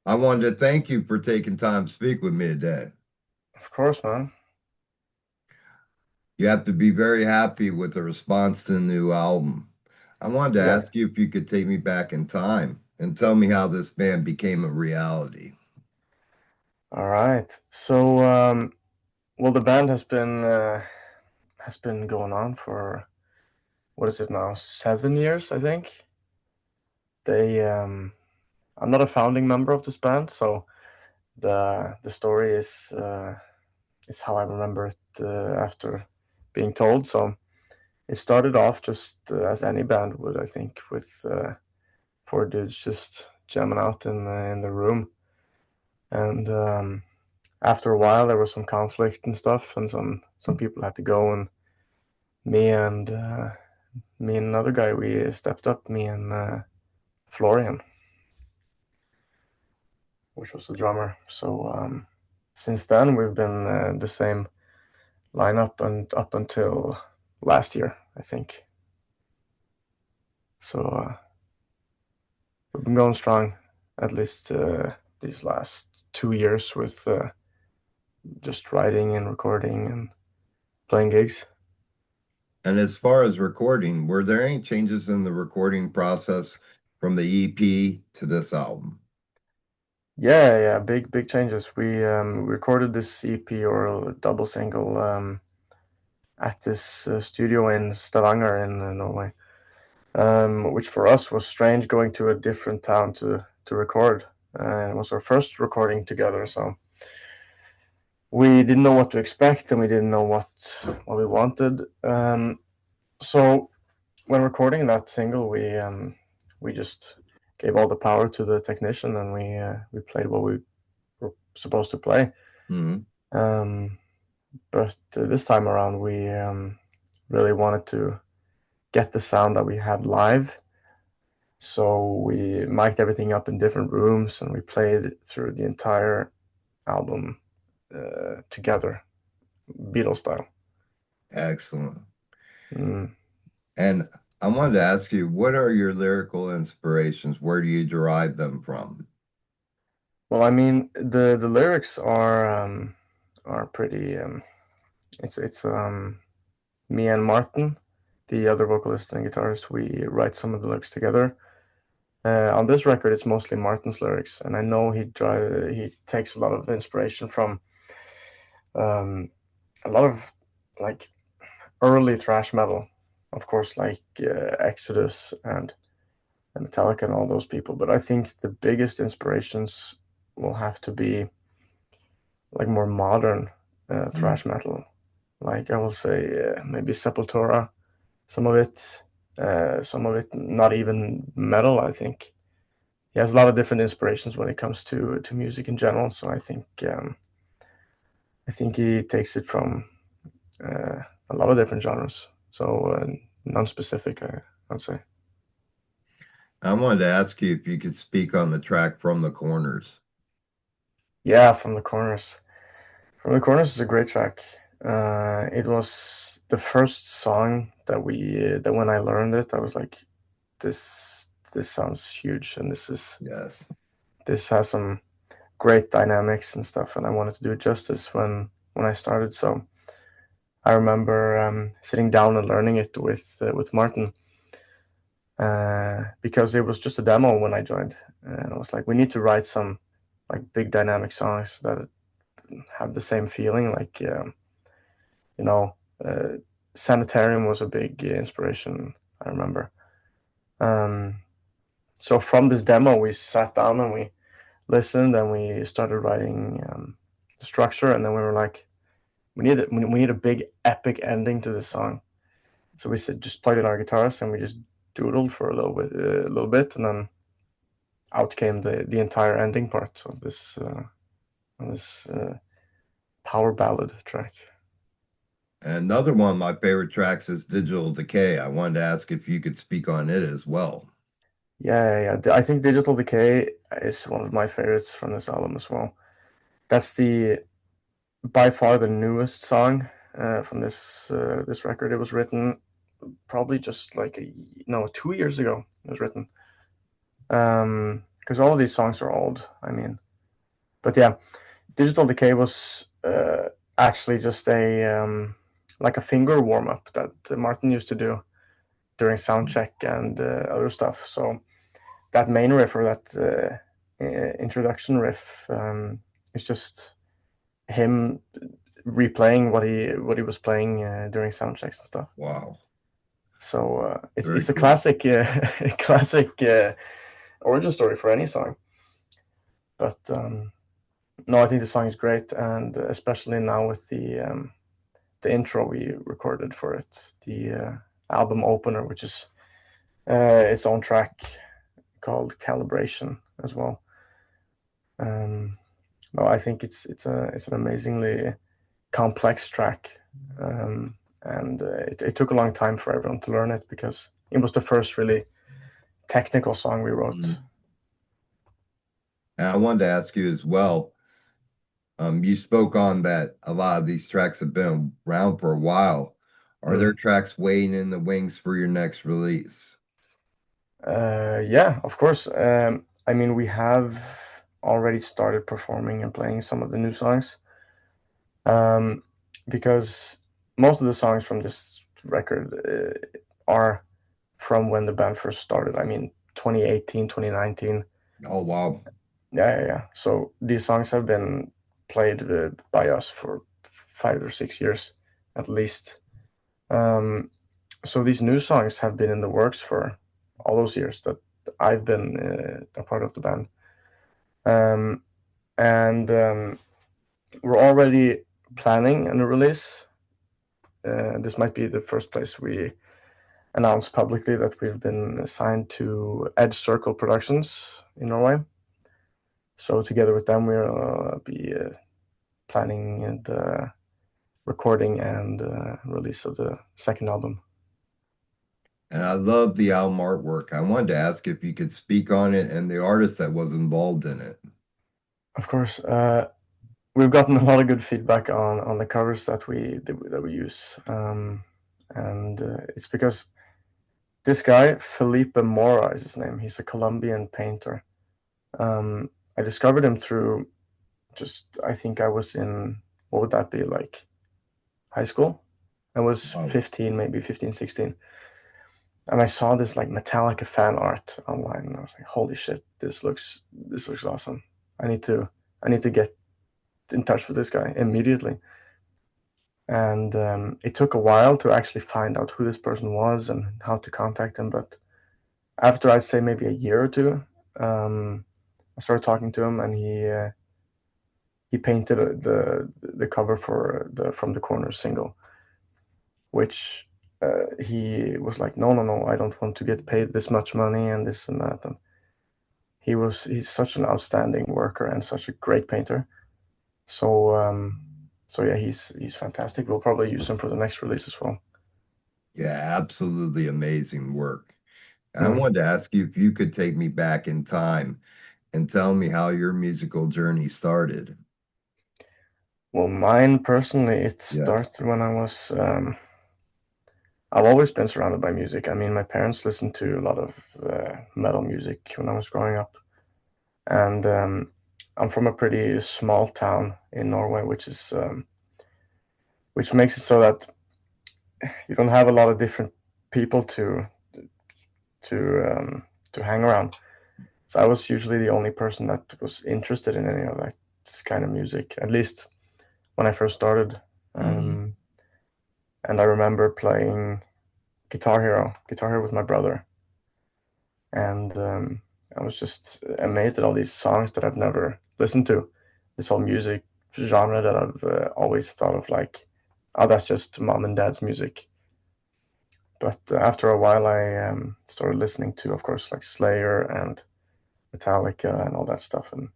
I wanted to thank you for taking time to speak with me today. Of course, man. You have to be very happy with the response to the new album. I wanted to Yeah. ask you if you could take me back in time and tell me how this band became a reality. All right. Well, the band has been going on for what is it now? 7 years, I think. They I'm not a founding member of this band, so the story is how I remember it after being told. So it started off just as any band would, I think, with four dudes just jamming out in the room, and after a while there was some conflict and stuff, and some people had to go, and me and me and another guy, we stepped up, me and Florian, which was the drummer. So since then we've been the same lineup and up until last year, I think. So we've been going strong, at least these last 2 years with just writing and recording and playing gigs. And as far as recording, were there any changes in the recording process from the EP to this album? Yeah, big changes. We recorded this EP or a double single at this studio in Stavanger in Norway, which for us was strange going to a different town to record. It was our first recording together, so we didn't know what to expect and we didn't know what we wanted. So when recording that single, we just gave all the power to the technician and we played what we were supposed to play. Mhm. Um, but this time around, we really wanted to get the sound that we had live. So we mic'd everything up in different rooms and we played through the entire album together, Beatles style. Excellent. Mm. And I wanted to ask you, what are your lyrical inspirations? Where do you derive them from? Well, I mean, the lyrics are pretty. It's me and Martin, the other vocalist and guitarist. We write some of the lyrics together. On this record, it's mostly Martin's lyrics, and I know he takes a lot of inspiration from um, a lot of like early thrash metal, of course, like Exodus and Metallica and all those people. But I think the biggest inspirations will have to be like more modern Mm. thrash metal. Like I will say maybe Sepultura, some of it not even metal. I think he has a lot of different inspirations when it comes to music in general. So I think he takes it from a lot of different genres. So non-specific, I'd say. I wanted to ask you if you could speak on the track From the Corners. Yeah, from the corners. From the corners is a great track. It was the first song that when I learned it, I was like, this sounds huge, and Yes. this has some great dynamics and stuff, and I wanted to do it justice when I started. So I remember sitting down and learning it with Martin because it was just a demo when I joined, and I was like, we need to write some like big dynamic songs that have the same feeling, like you know, uh, Sanitarium was a big inspiration. I remember. Um, so from this demo, we sat down and we listened and we started writing the structure, and then we were like, we need a big epic ending to this song. So we said just played it on our guitars and we just doodled for a little bit, and then out came the entire ending part of this power ballad track. Another one of my favorite tracks is Digital Decay. I wanted to ask if you could speak on it as well. Yeah. I think Digital Decay is one of my favorites from this album as well. That's the by far the newest song from this record. It was written probably just like no 2 years ago. It was written. Um, because all of these songs are old. I mean, but yeah, Digital Decay was actually just a like a finger warm up that Martin used to do during sound check and other stuff. So that main riff or that introduction riff is just him replaying what he was playing during sound checks and stuff. Wow. So Very it's a cool. classic classic origin story for any song. But no, I think the song is great, and especially now with the intro we recorded for it, the album opener, which is its own track called Calibration as well. Um, no, I think it's an amazingly complex track, and it took a long time for everyone to learn it because it was the first really technical song we wrote. Mhm. And I wanted to ask you as well, you spoke on that a lot of these tracks have been around for a while. Are there Mm. tracks waiting in the wings for your next release? Yeah, of course. I mean, we have already started performing and playing some of the new songs, um, because most of the songs from this record are from when the band first started. I mean, 2018, 2019. Oh, wow. Yeah, yeah, yeah. So these songs have been played by us for 5 or 6 years at least. Um, so these new songs have been in the works for all those years that I've been a part of the band. Um, and we're already planning a new release. This might be the first place we announce publicly that we've been assigned to Edge Circle Productions in Norway. So together with them, we'll be planning the recording and release of the second album. And I love the album artwork. I wanted to ask if you could speak on it and the artist that was involved in it. Of course, we've gotten a lot of good feedback on the covers that we use, and it's because this guy Felipe Mora is his name. He's a Colombian painter. I discovered him through just I think I was in what would that be like high school. I was Wow. 15, maybe 15, 16. And I saw this like Metallica fan art online, and I was like, "Holy shit, this looks awesome! I need to I need to get in touch with this guy immediately." And it took a while to actually find out who this person was and how to contact him. But after I'd say maybe a year or two, I started talking to him, and he painted the cover for the From the Corner single, which he was like, no, no, no, I don't want to get paid this much money and this and that. And he's such an outstanding worker and such a great painter. So so yeah, he's fantastic. We'll probably use him for the next release as well. Yeah, absolutely amazing work. I Mm. wanted to ask you if you could take me back in time and tell me how your musical journey started. Well, mine personally, it Yes. started when I was. I've always been surrounded by music. I mean, my parents listened to a lot of metal music when I was growing up, and I'm from a pretty small town in Norway, which makes it so that you don't have a lot of different people to to hang around. So I was usually the only person that was interested in any of that kind of music, at least when I first started. Hmm. Um, and I remember playing Guitar Hero with my brother, and I was just amazed at all these songs that I've never listened to. This whole music genre that I've always thought of like, oh, that's just mom and dad's music. But after a while, I started listening to, of course, like Slayer and Metallica and all that stuff. And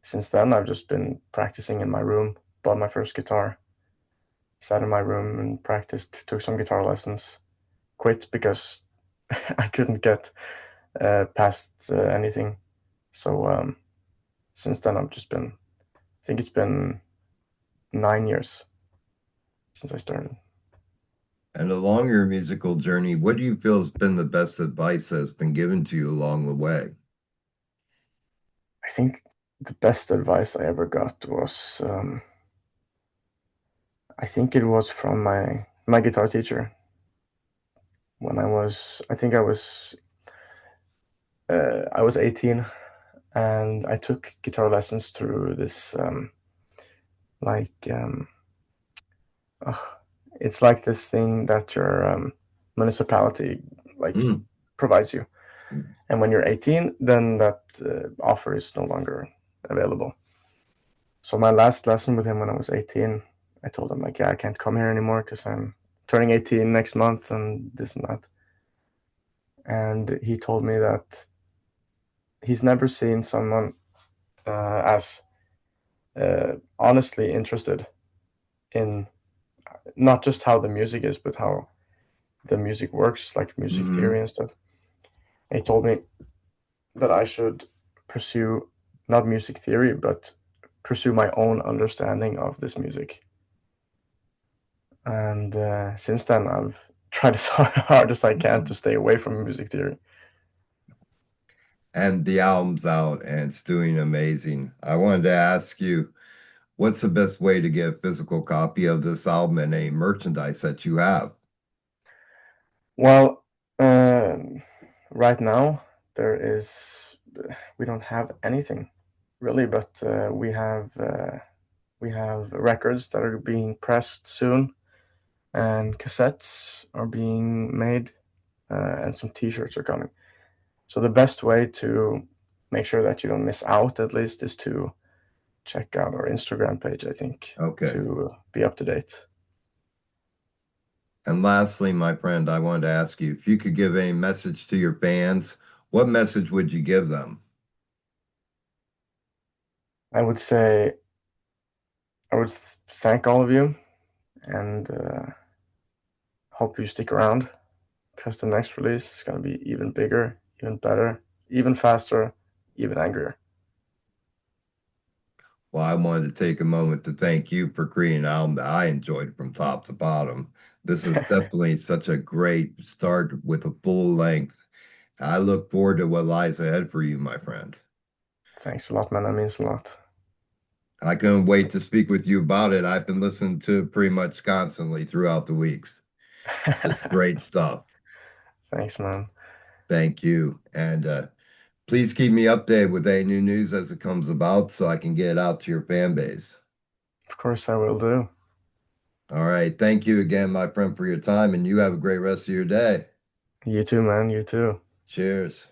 since then, I've just been practicing in my room. Bought my first guitar, sat in my room and practiced. Took some guitar lessons. Quit because I couldn't get past anything. So since then, I've just been. I think it's been 9 years since I started. And along your musical journey, what do you feel has been the best advice that's been given to you along the way? I think the best advice I ever got was I think it was from my guitar teacher when I think I was 18, and I took guitar lessons through this like ugh, it's like this thing that your municipality like Mm. provides you. And when you're 18, then that offer is no longer available. So my last lesson with him when I was 18, I told him like, yeah, I can't come here anymore because I'm turning 18 next month and this and that. And he told me that he's never seen someone as honestly interested in not just how the music is, but how the music works, like music Hmm. theory and stuff. And he told me that I should pursue not music theory, but pursue my own understanding of this music. And since then, I've tried as hard as I can to stay away from music theory. And the album's out and it's doing amazing. I wanted to ask you, what's the best way to get a physical copy of this album and any merchandise that you have? Well, right now there is we don't have anything really, but we have records that are being pressed soon, and cassettes are being made, and some T-shirts are coming. So the best way to make sure that you don't miss out, at least, is to check out our Instagram page, I think, Okay. to be up to date. And lastly, my friend, I wanted to ask you if you could give a message to your fans, what message would you give them? I would say I would thank all of you and hope you stick around because the next release is going to be even bigger, even better, even faster, even angrier. Well, I wanted to take a moment to thank you for creating an album that I enjoyed from top to bottom. This is definitely such a great start with a full length. I look forward to what lies ahead for you, my friend. Thanks a lot, man. That means a lot. I couldn't wait to speak with you about it. I've been listening to it pretty much constantly throughout the weeks. Just great stuff. Thanks, man. Thank you. And please keep me updated with any new news as it comes about so I can get it out to your fan base. Of course, I will do. All right. Thank you again, my friend, for your time, and you have a great rest of your day. You too, man. You too. Cheers.